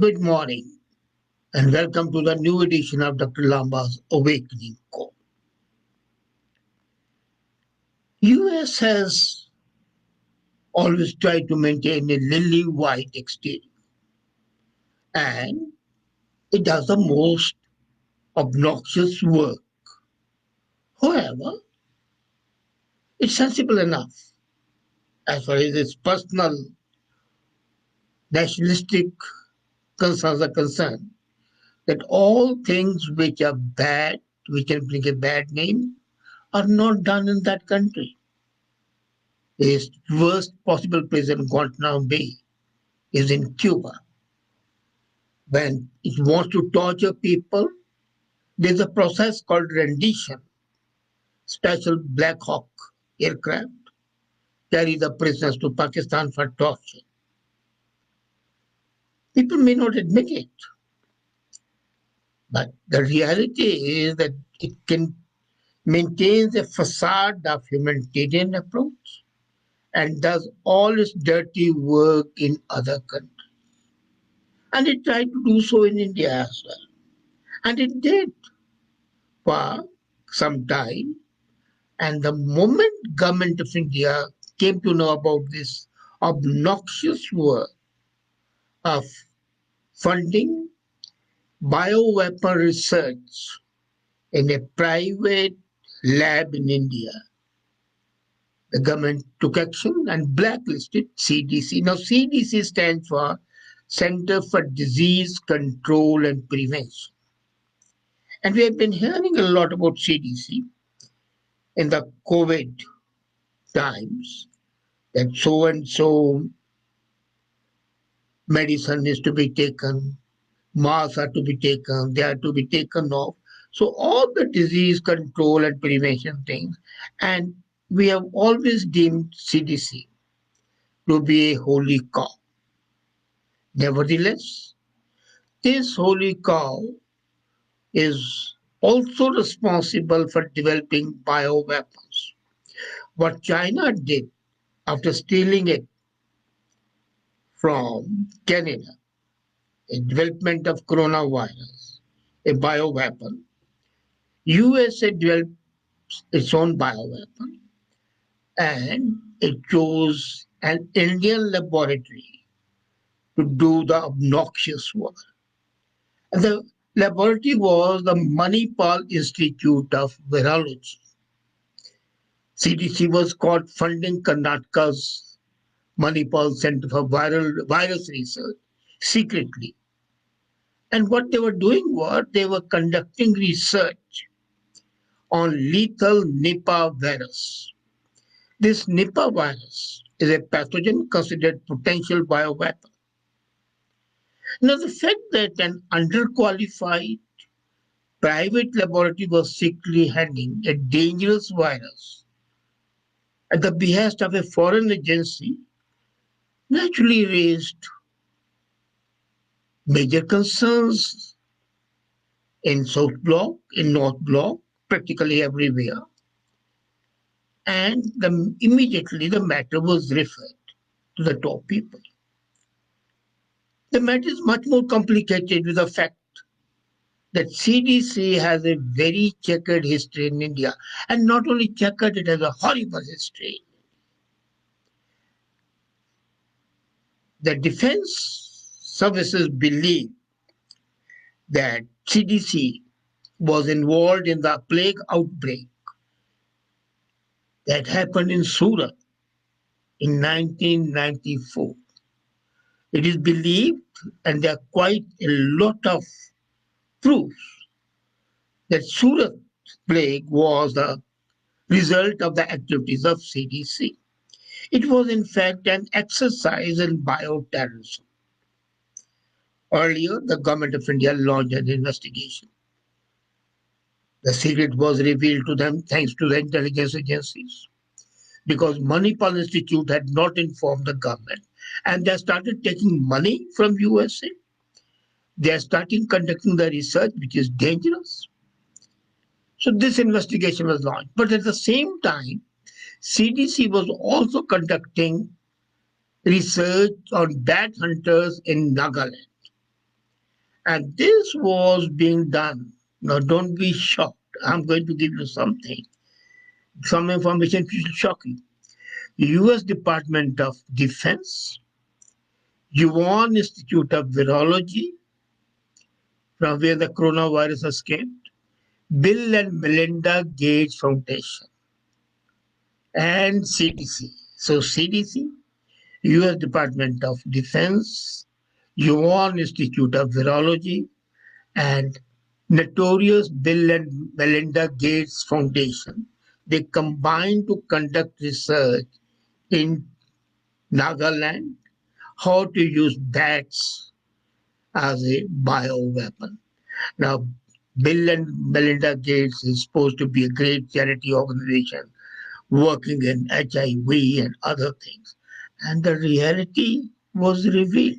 Good morning and welcome to the new edition of Dr. Lamba's Awakening Call. US has always tried to maintain a lily white exterior and it does the most obnoxious work. However, it's sensible enough as far as its personal nationalistic concerns are concerned that all things which are bad, which can bring a bad name, are not done in that country. Its worst possible place in Guantanamo Bay is in Cuba. When it wants to torture people, there's a process called rendition. Special Black Hawk aircraft carry the prisoners to Pakistan for torture. People may not admit it, but the reality is that it can maintain a facade of humanitarian approach and does all its dirty work in other countries. And it tried to do so in India as well. And it did for some time. And the moment government of India came to know about this obnoxious work of funding bioweapon research in a private lab in India, the government took action and blacklisted CDC. Now, CDC stands for Center for Disease Control and Prevention. And we have been hearing a lot about CDC in the COVID times, that so and so medicine is to be taken, masks are to be taken, they are to be taken off. So all the disease control and prevention things, and we have always deemed CDC to be a holy cow. Nevertheless, this holy cow is also responsible for developing bioweapons. What China did after stealing it from Canada, a development of coronavirus, a bioweapon, USA developed its own bioweapon and it chose an Indian laboratory to do the obnoxious work. And the laboratory was the Manipal Institute of Virology. CDC was caught funding Karnataka's Manipal Center for Virus Research secretly. And what they were doing was they were conducting research on lethal Nipah virus. This Nipah virus is a pathogen considered potential bioweapon. Now, the fact that an underqualified private laboratory was secretly handling a dangerous virus at the behest of a foreign agency naturally raised major concerns in South Bloc, in North Bloc, practically everywhere. And immediately the matter was referred to the top people. The matter is much more complicated with the fact that CDC has a very checkered history in India. And not only checkered, it has a horrible history. The defense services believe that CDC was involved in the plague outbreak that happened in Surat in 1994. It is believed, and there are quite a lot of proofs, that Surat plague was the result of the activities of CDC. It was in fact an exercise in bioterrorism. Earlier, the government of India launched an investigation. The secret was revealed to them thanks to the intelligence agencies, because Manipal Institute had not informed the government, and they started taking money from USA. They are starting conducting the research, which is dangerous. So this investigation was launched. But at the same time, CDC was also conducting research on bat hunters in Nagaland. And this was being done. Now, don't be shocked. I'm going to give you something, some information which will shock you. U.S. Department of Defense, Yuan Institute of Virology, from where the coronavirus escaped, Bill and Melinda Gates Foundation, and CDC. So, CDC, U.S. Department of Defense, Yuan Institute of Virology, and notorious Bill and Melinda Gates Foundation. They combined to conduct research in Nagaland how to use bats as a bioweapon. Now, Bill and Melinda Gates is supposed to be a great charity organization working in HIV and other things. And the reality was revealed.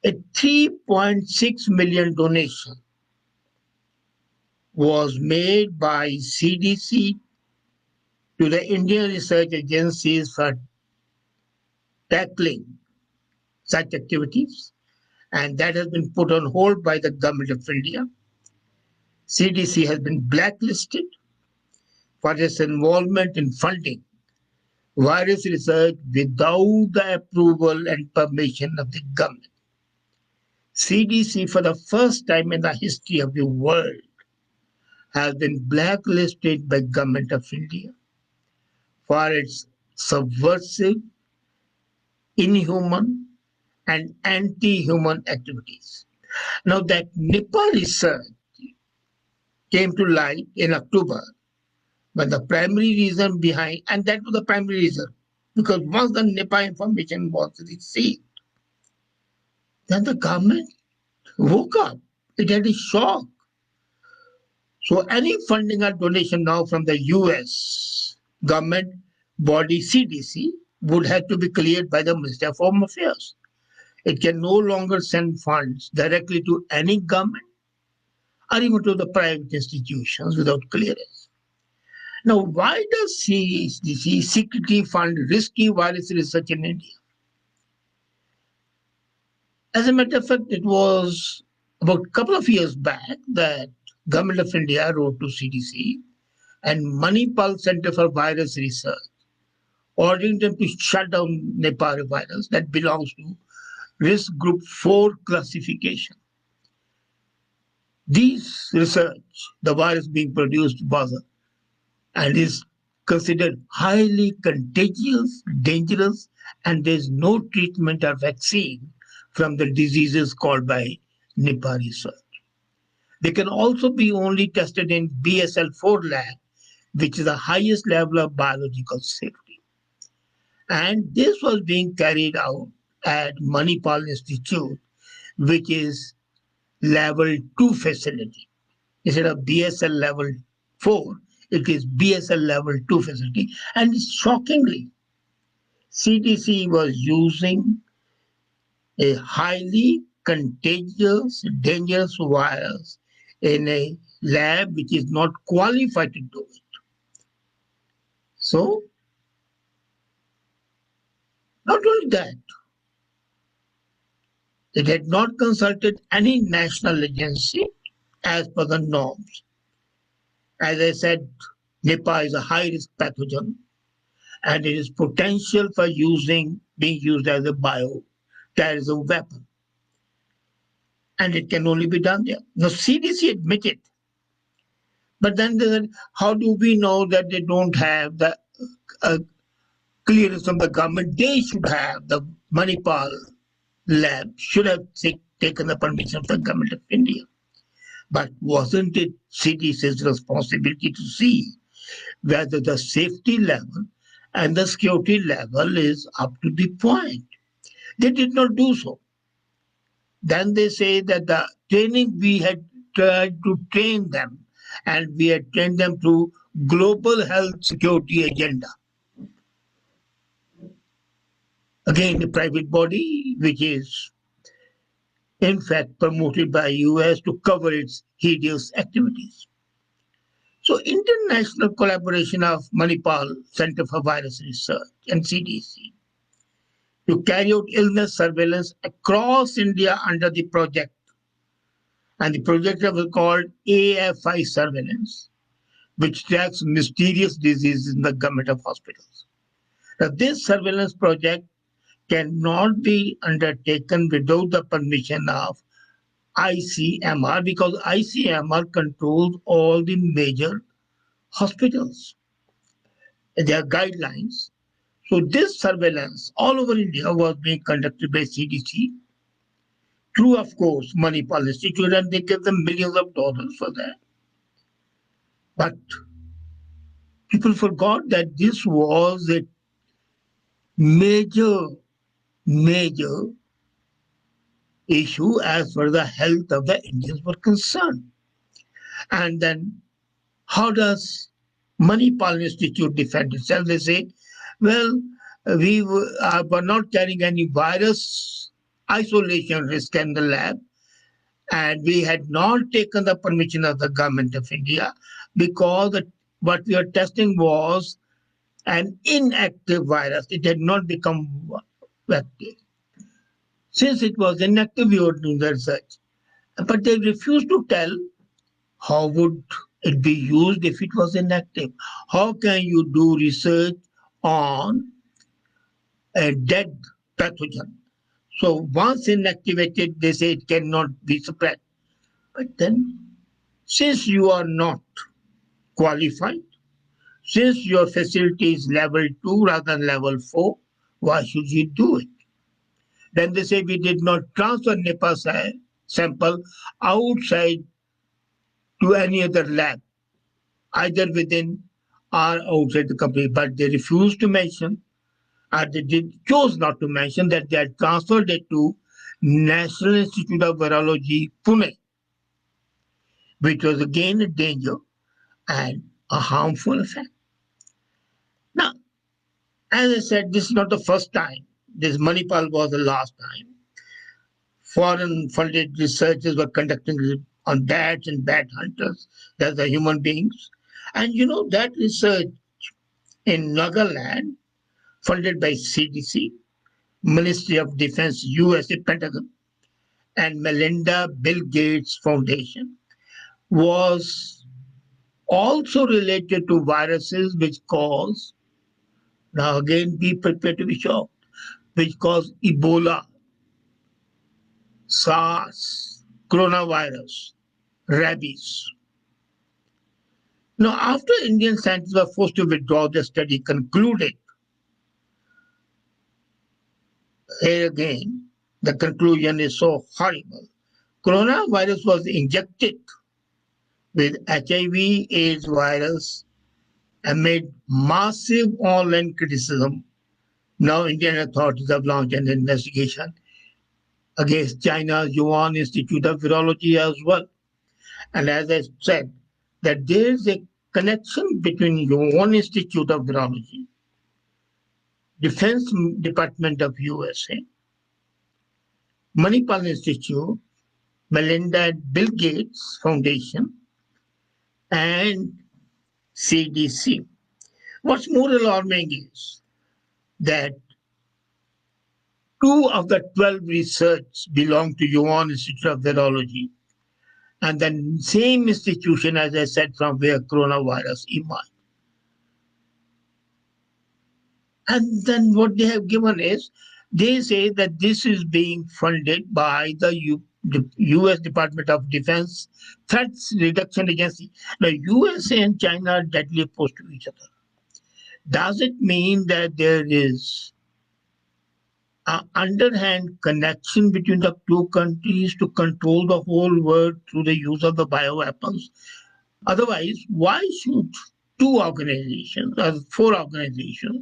A 3.6 million donation was made by CDC to the Indian research agencies for tackling such activities, and that has been put on hold by the government of India. CDC has been blacklisted for its involvement in funding virus research without the approval and permission of the government. CDC, for the first time in the history of the world, has been blacklisted by government of India for its subversive, inhuman, and anti-human activities. Now that Nipah research came to light in October, but the primary reason behind, and that was the primary reason, because once the Nipah information was received, then the government woke up. It had a shock. So any funding or donation now from the US government body CDC would have to be cleared by the Ministry of Home Affairs. It can no longer send funds directly to any government or even to the private institutions without clearance. Now, why does CDC secretly fund risky virus research in India? As a matter of fact, it was about a couple of years back that Government of India wrote to CDC and Manipal Center for Virus Research, ordering them to shut down Nipah virus that belongs to risk group 4 classification. These research, the virus being produced was and is considered highly contagious, dangerous, and there is no treatment or vaccine from the diseases caused by Nipah research. They can also be only tested in BSL-4 lab, which is the highest level of biological safety. And this was being carried out at Manipal Institute, which is level 2 facility. Instead of BSL level 4, it is BSL level 2 facility. And shockingly, CDC was using a highly contagious, dangerous virus in a lab which is not qualified to do it. So, not only that, it had not consulted any national agency as per the norms. As I said, Nipah is a high-risk pathogen and it is potential for being used as a bioterrorism weapon. And it can only be done there. Now, CDC admitted, but then they said, how do we know that they don't have the clearance from the government? They should have, the Manipal lab should have taken the permission of the government of India. But wasn't it CDC's responsibility to see whether the safety level and the security level is up to the point? They did not do so. Then they say that the training we had tried to train them, and we had trained them through global health security agenda. Again, a private body which is in fact promoted by US to cover its hideous activities. So international collaboration of Manipal Center for Virus Research and CDC to carry out illness surveillance across India under the project. And the project was called AFI surveillance, which tracks mysterious diseases in the government of hospitals. Now, this surveillance project cannot be undertaken without the permission of ICMR because ICMR controls all the major hospitals. There are guidelines. So this surveillance all over India was being conducted by CDC through, of course, Manipal Institute, and they give them millions of dollars for that. But people forgot that this was a major, major issue as far as the health of the Indians were concerned. And then how does Manipal Institute defend itself? They say, well, were not carrying any virus isolation risk in the lab, and we had not taken the permission of the government of India because what we were testing was an inactive virus. It had not become active. Since it was inactive, we were doing the research. But they refused to tell how would it be used if it was inactive. How can you do research on a dead pathogen? So once inactivated, they say it cannot be spread. But then, since you are not qualified, since your facility is level 2 rather than level 4, why should you do it? Then they say we did not transfer Nipah sample outside to any other lab, either within or outside the company. But they refused to mention, or chose not to mention that they had transferred it to National Institute of Virology, Pune, which was again a danger and a harmful effect. Now, as I said, this is not the first time. This Manipal was the last time. Foreign funded researchers were conducting on bats and bat hunters, that's the human beings. And that research in Nagaland, funded by CDC, Ministry of Defense, USA Pentagon, and Melinda Bill Gates Foundation, was also related to viruses which cause, now again be prepared to be shocked, which cause Ebola, SARS, coronavirus, rabies. Now, after Indian scientists were forced to withdraw, the study concluded. Here again, the conclusion is so horrible. Coronavirus was injected with HIV/AIDS virus amid massive online criticism. Now, Indian authorities have launched an investigation against China's Yuan Institute of Virology as well. And as I said, that there is a connection between Yuan Institute of Virology, Defense Department of USA, Manipal Institute, Melinda and Bill Gates Foundation, and CDC. What's more alarming is that 2 of the 12 research belong to Yuan Institute of Virology, and the same institution, as I said, from where coronavirus emerged. And then what they have given is, they say that this is being funded by the US Department of Defense Threats Reduction Agency. Now, USA and China are deadly opposed to each other. Does it mean that there is an underhand connection between the two countries to control the whole world through the use of the bioweapons? Otherwise, why should 2 organizations, or 4 organizations,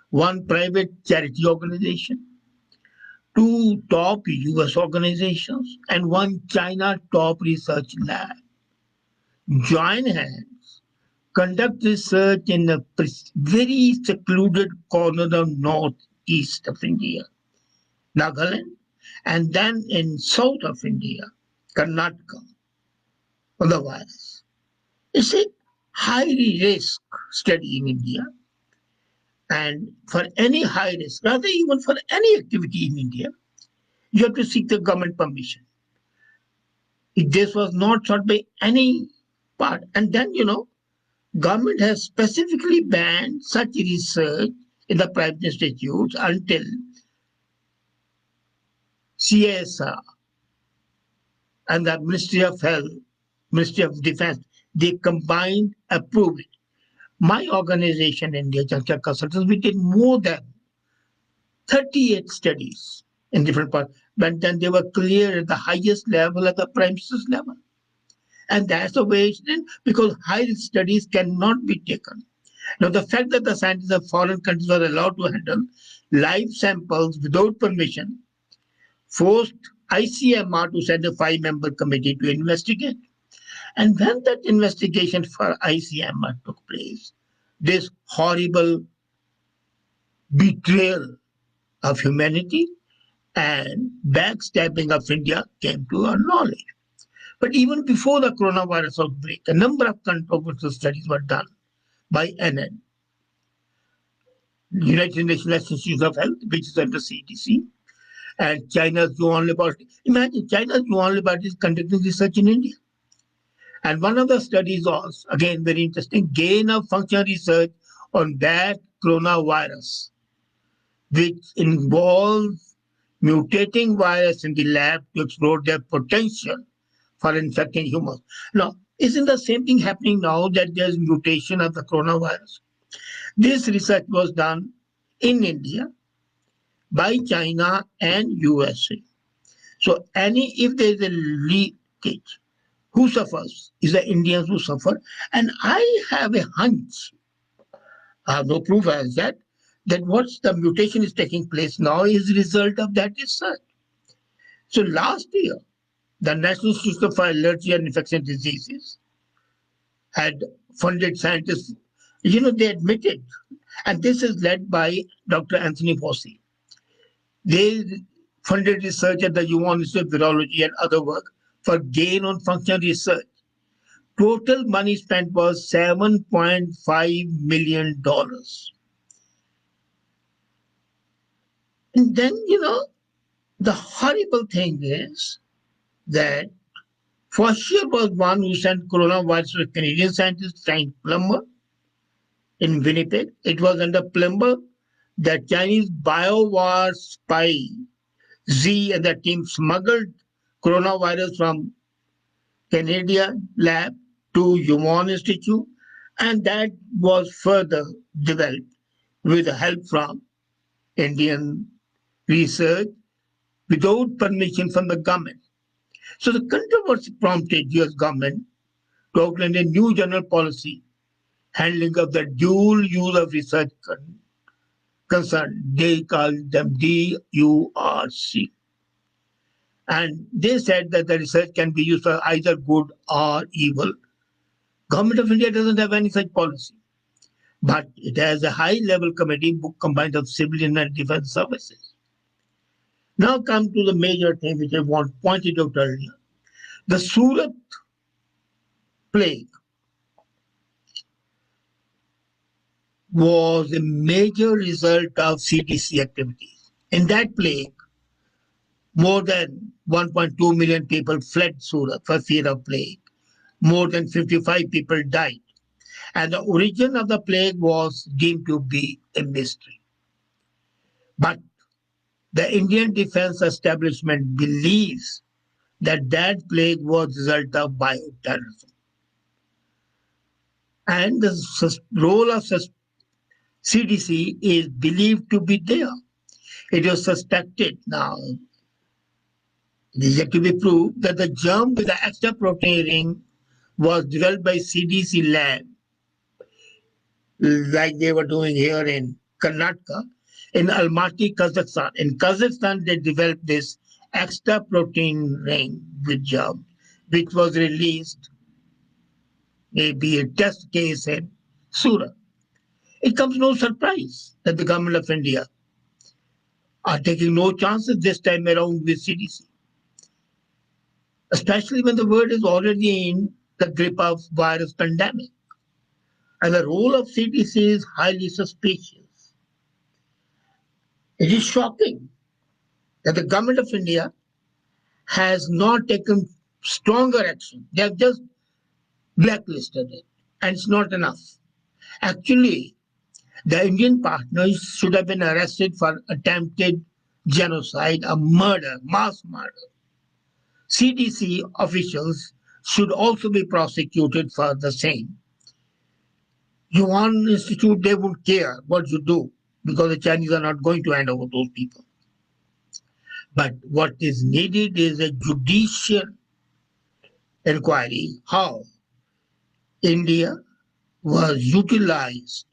1 private charity organization, 2 top US organizations, and 1 China top research lab join hands, conduct research in a very secluded corner of northeast of India, Nagaland, and then in south of India, Karnataka, on the virus? It's a high risk study in India. And for any high risk, rather even for any activity in India, you have to seek the government permission. This was not sought by any part. And then, government has specifically banned such research in the private institutes until CSR and the Ministry of Health, Ministry of Defense, they combined approved it. My organization, India Juncture Consultants, we did more than 38 studies in different parts, but then they were clear at the highest level, at the premises level. And that's the way it's done because high risk studies cannot be taken. Now, the fact that the scientists of foreign countries were allowed to handle live samples without permission forced ICMR to send a 5-member committee to investigate. And when that investigation for ICMR took place, this horrible betrayal of humanity and backstabbing of India came to our knowledge. But even before the coronavirus outbreak, a number of controversial studies were done by NN, United Nations Institute of Health, which is under CDC, and China's Yuan Laboratory. Imagine China's Yuan Laboratory is conducting research in India. And one of the studies was, again, very interesting, gain of function research on that coronavirus, which involves mutating virus in the lab to explore their potential for infecting humans. Now, isn't the same thing happening now that there's mutation of the coronavirus? This research was done in India by China and USA. So if there is a leakage, who suffers? Is the Indians who suffer. And I have a hunch, I have no proof as that what's the mutation is taking place now is a result of that research. So last year, the National Institute for Allergy and Infectious Diseases had funded scientists, they admitted, and this is led by Dr. Anthony Fauci. They funded research at the Yuan Institute of Virology and other work for gain on function research. Total money spent was $7.5 million. And then, the horrible thing is that Fauci was one who sent coronavirus to a Canadian scientist, Frank Plummer, in Winnipeg. It was under Plummer that Chinese BioWar spy Z and the team smuggled coronavirus from Canadian lab to Yuan Institute, and that was further developed with help from Indian research without permission from the government. So the controversy prompted US government to outline a new general policy handling of the dual use of research concern. They called them DURC. And they said that the research can be used for either good or evil. Government of India doesn't have any such policy, but it has a high-level committee combined of civilian and defense services. Now come to the major thing which I pointed out earlier. The Surat plague was a major result of CDC activities. In that plague, more than 1.2 million people fled Surat for fear of plague. More than 55 people died. And the origin of the plague was deemed to be a mystery. But the Indian defense establishment believes that plague was the result of bioterrorism. And the role of CDC is believed to be there. It is suspected now, it is yet to be proved, that the germ with the extra protein ring was developed by CDC lab, like they were doing here in Karnataka, in Almaty, Kazakhstan. In Kazakhstan, they developed this extra protein ring with germ, which was released, maybe a test case in Surat. It comes no surprise that the government of India are taking no chances this time around with CDC, especially when the world is already in the grip of virus pandemic. And the role of CDC is highly suspicious. It is shocking that the government of India has not taken stronger action. They have just blacklisted it, and it's not enough. Actually, the Indian partners should have been arrested for attempted genocide, a murder, mass murder. CDC officials should also be prosecuted for the same. Yuan Institute, they would care what you do because the Chinese are not going to hand over those people. But what is needed is a judicial inquiry how India was utilized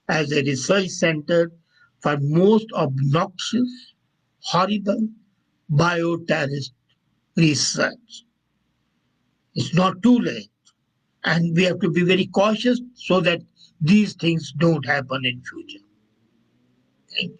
as a research center for most obnoxious, horrible bioterrorist research. It's not too late, and we have to be very cautious so that these things don't happen in future. Thank you.